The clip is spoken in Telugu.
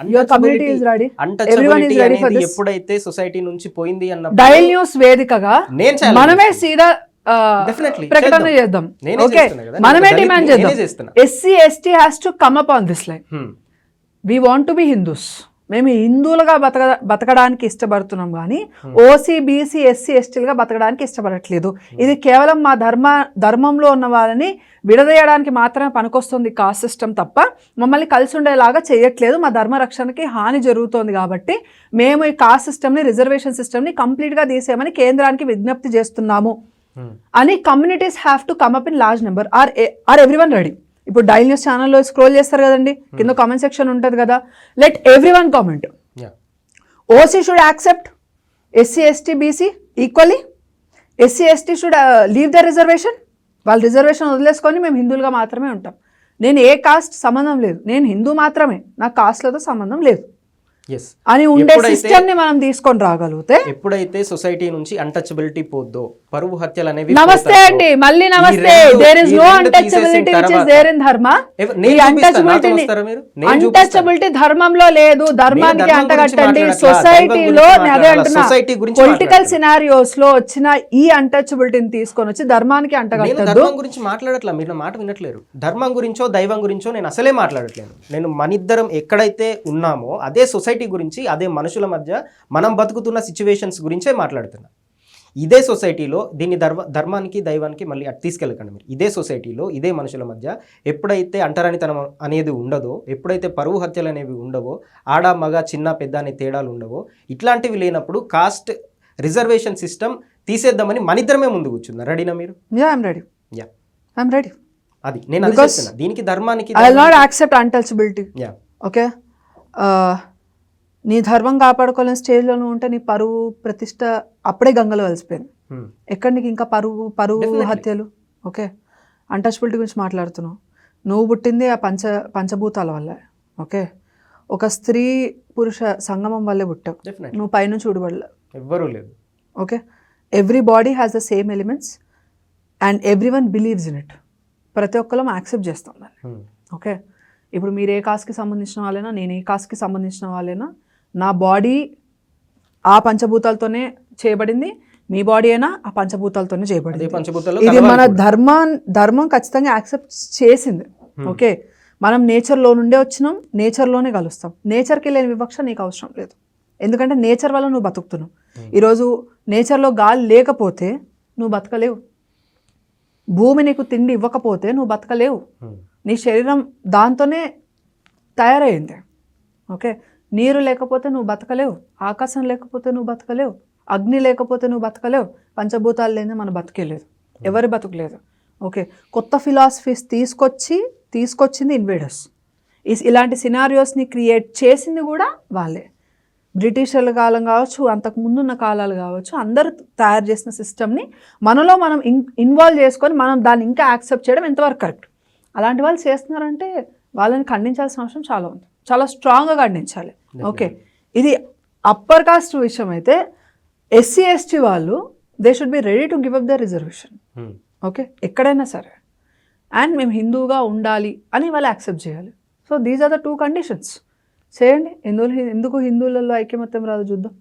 your community is ready, everyone is ready for this. ఎప్పుడైతే సొసైటీ నుంచి పోయింది అన్న డైల్ న్యూస్ వేదికగా మనమే సీదా ప్రకటన చేద్దాం. ఓకే, మనమే డిమాండ్ చేద్దాం. SC ST has to come up on this line. We want to be Hindus. మేము హిందువులుగా బతకడానికి ఇష్టపడుతున్నాం కానీ ఓసీ బీసీ ఎస్సీ ఎస్టీలుగా బతకడానికి ఇష్టపడట్లేదు. ఇది కేవలం మా ధర్మంలో ఉన్న వాళ్ళని విడదీయడానికి మాత్రమే పనికొస్తుంది కాస్ట్ సిస్టమ్ తప్ప మమ్మల్ని కలిసి ఉండేలాగా చేయట్లేదు. మా ధర్మ రక్షణకి హాని జరుగుతోంది కాబట్టి మేము ఈ కాస్ట్ సిస్టమ్ని రిజర్వేషన్ సిస్టమ్ని కంప్లీట్గా తీసేయమని కేంద్రానికి విజ్ఞప్తి చేస్తున్నాము అని communities have to come up in large number. Are everyone ready? ఇప్పుడు డైల్ న్యూస్ ఛానల్లో స్క్రోల్ చేస్తారు కదండి, కింద కామెంట్ సెక్షన్ ఉంటుంది కదా. Let everyone comment. OC should accept SC ST BC equally. SC ST should leave the reservation. వాళ్ళు రిజర్వేషన్ వదిలేసుకొని మేము హిందువులుగా మాత్రమే ఉంటాం. నేను ఏ కాస్ట్ సంబంధం లేదు, నేను హిందూ మాత్రమే, నాకు కాస్ట్లతో సంబంధం లేదు అని ఉండే సిస్టమ్ ని మనం తీసుకొని రాగలిగితే, ఎప్పుడైతే సొసైటీ నుంచి అన్టచబిలిటీ పోద్దో, పరువు హత్యలు అనేవి. నమస్తే అండి, మళ్ళీ నమస్తే. There is no untouchability which is there in dharma. Untouchability ధర్మంలో లేదు. ధర్మానికి అంటగట్టండి. సొసైటీలో అదే అంటున్నా, పొలిటికల్ సినారియోస్ లో వచ్చిన ఈ అన్టచబిలిటీని తీసుకొని వచ్చి ధర్మానికి అంటగట్టద్దు. ధర్మం గురించి మాట్లాడట్లా, మీరు మాట వినట్లేరు. ధర్మం గురించో దైవం గురించో నేను అసలే మాట్లాడట్లేదు. నేను మనిద్దరం ఎక్కడైతే ఉన్నామో అదే సొసైటీ గురించి, అదే మనుషుల మధ్య మనం బతుకుతున్న సిచ్యువేషన్స్ గురించే మాట్లాడుతున్నా. ఇదే సొసైటీలో దీన్ని ధర్మానికి దైవానికి మళ్ళీ అటు తీసుకెళ్ళకండి మీరు. ఇదే సొసైటీలో ఇదే మనుషుల మధ్య ఎప్పుడైతే అంటరానితనం అనేది ఉండదో, ఎప్పుడైతే పరువు హత్యలు అనేవి ఉండవో, ఆడ మగ చిన్న పెద్ద అనే తేడాలు ఉండవో, ఇట్లాంటివి లేనప్పుడు కాస్ట్ రిజర్వేషన్ సిస్టమ్ తీసేద్దామని మనిద్దరమే ముందు కూర్చున్నారు. రెడీనా మీరు? I'm ready. అది నేను అనుకుంటున్నా. దీనికి ధర్మానికి I will not accept untouchability. Okay, నీ ధర్మం కాపాడుకోలేని స్టేజ్లో నువ్వు ఉంటే నీ పరువు ప్రతిష్ట అప్పుడే గంగలో కలిసిపోయింది. ఎక్కడ నీకు ఇంకా పరువు హత్యలు? ఓకే, అన్టచబిలిటీ గురించి మాట్లాడుతున్నావు. నువ్వు పుట్టింది ఆ పంచభూతాల వల్ల. ఓకే, ఒక స్త్రీ పురుష సంగమం వల్లే పుట్టావు. నువ్వు పైనుంచి ఊడబడలే, ఎవ్వరూ లేదు. Okay, every body has the same elements and every one believes in it. ప్రతి ఒక్కరం యాక్సెప్ట్ చేస్తాం దాన్ని. ఓకే, ఇప్పుడు మీరు ఏ కాస్ట్కి సంబంధించిన వాళ్ళైనా, నేను ఏ కాస్ట్కి సంబంధించిన వాళ్ళైనా, నా బాడీ ఆ పంచభూతాలతోనే చేయబడింది, మీ బాడీ అయినా ఆ పంచభూతాలతోనే చేయబడింది. ఇది మన ధర్మం ఖచ్చితంగా యాక్సెప్ట్ చేసింది. ఓకే, మనం నేచర్లో నుండే వచ్చినాం, నేచర్లోనే కలుస్తాం. నేచర్కి లేని వివక్ష నీకు అవసరం లేదు, ఎందుకంటే నేచర్ వల్ల నువ్వు బతుకుతున్నావు. ఈరోజు నేచర్లో గాలి లేకపోతే నువ్వు బతకలేవు. భూమి నీకు తిండి ఇవ్వకపోతే నువ్వు బతకలేవు. నీ శరీరం దాంతోనే తయారైంది. ఓకే, నీరు లేకపోతే నువ్వు బతకలేవు, ఆకాశం లేకపోతే నువ్వు బతకలేవు, అగ్ని లేకపోతే నువ్వు బతకలేవు. పంచభూతాలు లేని మన బతికేలేదు, ఎవరి బతుకులేదు. ఓకే, కొత్త ఫిలాసఫీస్ తీసుకొచ్చింది ఇన్వేడర్స్. ఇలాంటి సినారియోస్ని క్రియేట్ చేసింది కూడా వాళ్ళే. బ్రిటిషర్ల కాలం కావచ్చు, అంతకు ముందున్న కాలాలు కావచ్చు, అందరూ తయారు చేసిన సిస్టమ్ని మనలో మనం ఇన్వాల్వ్ చేసుకొని మనం దాన్ని ఇంకా యాక్సెప్ట్ చేయడం ఎంతవరకు కరెక్ట్. అలాంటి వాళ్ళు చేస్తున్నారంటే వాళ్ళని ఖండించాల్సిన అవసరం చాలా ఉంది, చాలా స్ట్రాంగ్గా ఖండించాలి. ఓకే, ఇది అప్పర్ కాస్ట్ విషయం అయితే ఎస్సీ ఎస్టీ వాళ్ళు they should be ready to give up the reservation. Okay, ఎక్కడైనా సరే, అండ్ మేము హిందూగా ఉండాలి అని వాళ్ళు యాక్సెప్ట్ చేయాలి. So these are the 2 conditions. చేయండి. ఎందుకు హిందువులలో ఐక్యమత్యం రాదు చూద్దాం.